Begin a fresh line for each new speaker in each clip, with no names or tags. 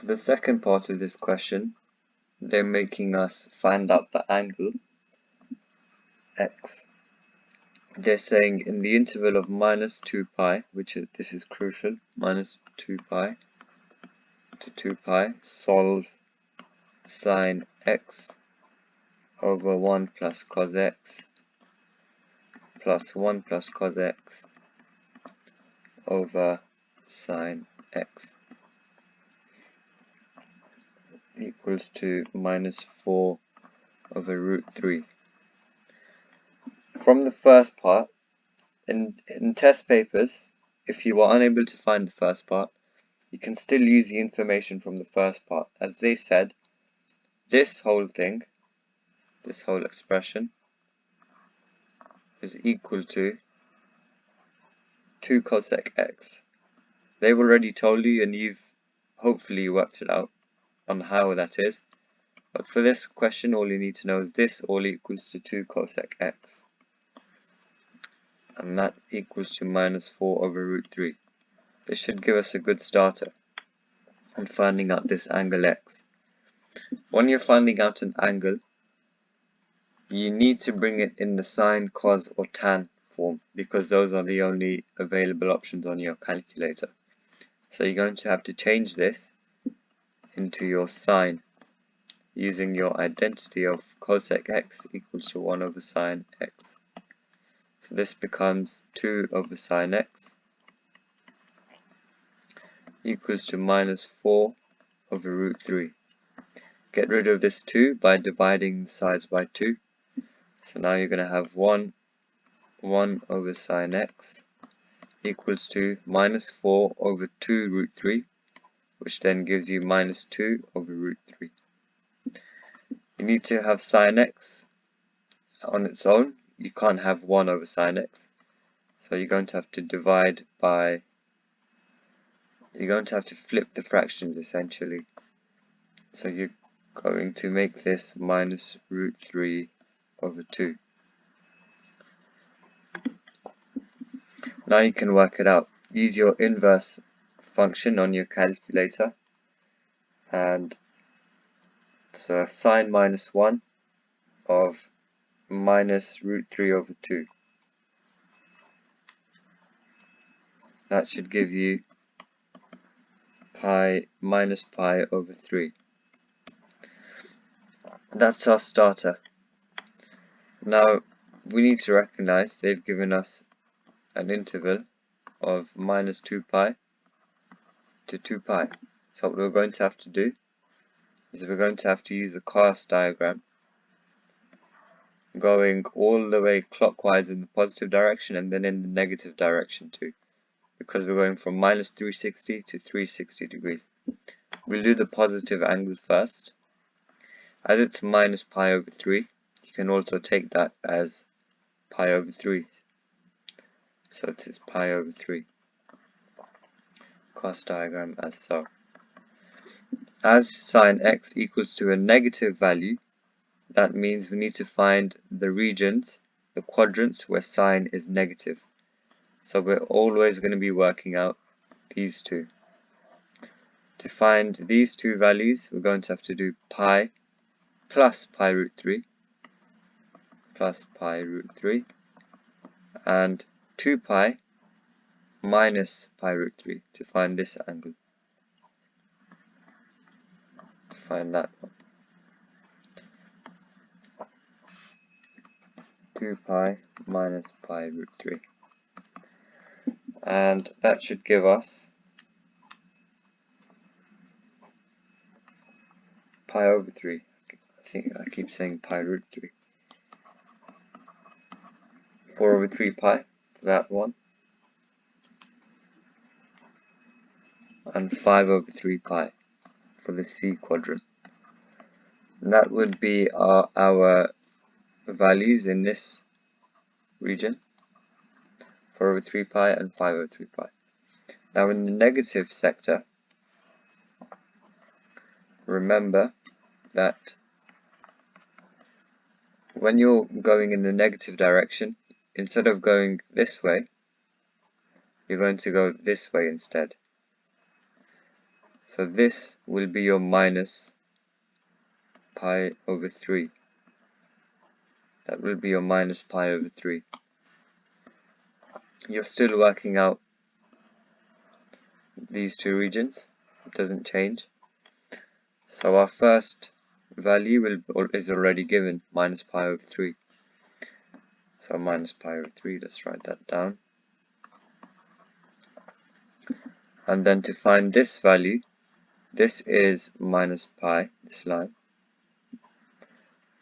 For the second part of this question, they're making us find out the angle x. They're saying in the interval of minus 2 pi, this is crucial, minus 2 pi to 2 pi, solve sine x over 1 plus cos x plus 1 plus cos x over sine x equals to minus 4 over root 3. From the first part, in test papers, if you are unable to find the first part, you can still use the information from the first part. As they said, this whole thing, this whole expression, is equal to 2 cosec x. They've already told you, and you've hopefully worked it out on how that is. But for this question, all you need to know is this all equals to 2 cosec x. And that equals to minus 4 over root 3. This should give us a good starter on finding out this angle x. When you're finding out an angle, you need to bring it in the sine, cos or tan form, because those are the only available options on your calculator. So you're going to have to change this into your sine using your identity of cosec x equals to 1 over sine x. So this becomes 2 over sine x equals to minus 4 over root 3. Get rid of this 2 by dividing the sides by 2. So now you're going to have 1 over sine x equals to minus 4 over 2 root 3, which then gives you minus 2 over root 3. You need to have sine x on its own. You can't have 1 over sine x. So you're going to have to divide by, you're going to have to flip the fractions essentially. So you're going to make this minus root 3 over 2. Now you can work it out. Use your inverse function on your calculator, and so sine minus 1 of minus root 3 over 2. That should give you pi minus pi over 3. That's our starter. Now we need to recognize they've given us an interval of minus 2 pi to 2 pi. So what we're going to have to do is we're going to have to use the class diagram going all the way clockwise in the positive direction and then in the negative direction too, because we're going from minus 360 to 360 degrees. We'll do the positive angle first. As it's minus pi over 3, you can also take that as pi over 3. So it is pi over 3. Cross diagram as so. As sine x equals to a negative value, that means we need to find the regions, the quadrants where sine is negative. So we're always going to be working out these two. To find these two values, we're going to have to do pi plus pi root 3 plus pi root 3 and 2 pi minus pi root 3 to find this angle. To find that one. 2 pi minus pi root 3. And that should give us pi over 3. I think I keep saying pi root 3. 4 over 3 pi for that one. And 5 over 3 pi for the C quadrant. And that would be our values in this region, 4 over 3 pi and 5 over 3 pi. Now in the negative sector, remember that when you're going in the negative direction, instead of going this way, you're going to go this way instead. So this will be your minus pi over 3. That will be your minus pi over 3. You're still working out these two regions. It doesn't change. So our first value is already given, minus pi over 3. So minus pi over 3, let's write that down. And then to find this value, this is minus pi, this line,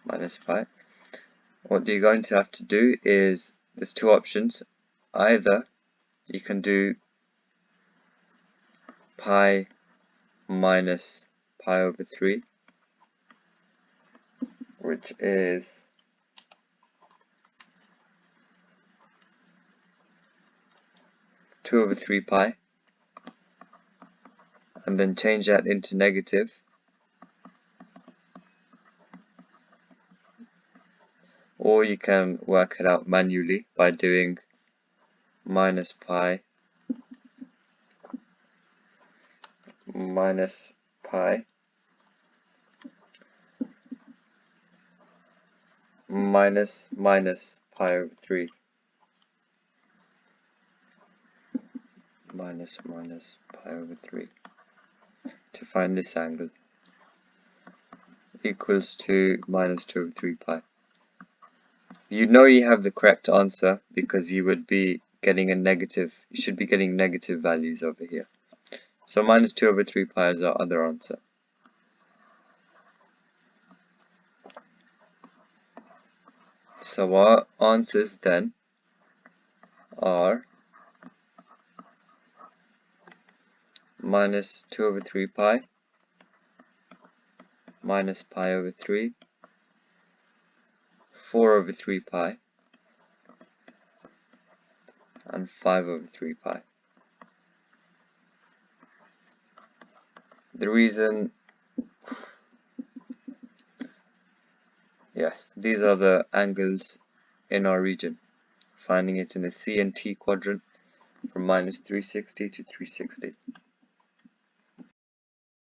minus pi. What you're going to have to do is, there's two options. Either you can do pi minus pi over 3, which is 2 over 3 pi, and then change that into negative, or you can work it out manually by doing minus pi minus pi minus pi over 3 minus pi over 3 to find this angle, equals to minus 2 over 3 pi. You know you have the correct answer because you would be getting a negative, you should be getting negative values over here. So minus 2 over 3 pi is our other answer. So our answers then are minus 2 over 3 pi, minus pi over 3, 4 over 3 pi, and 5 over 3 pi. The reason, yes, these are the angles in our region, finding it in the C and T quadrant from minus 360 to 360.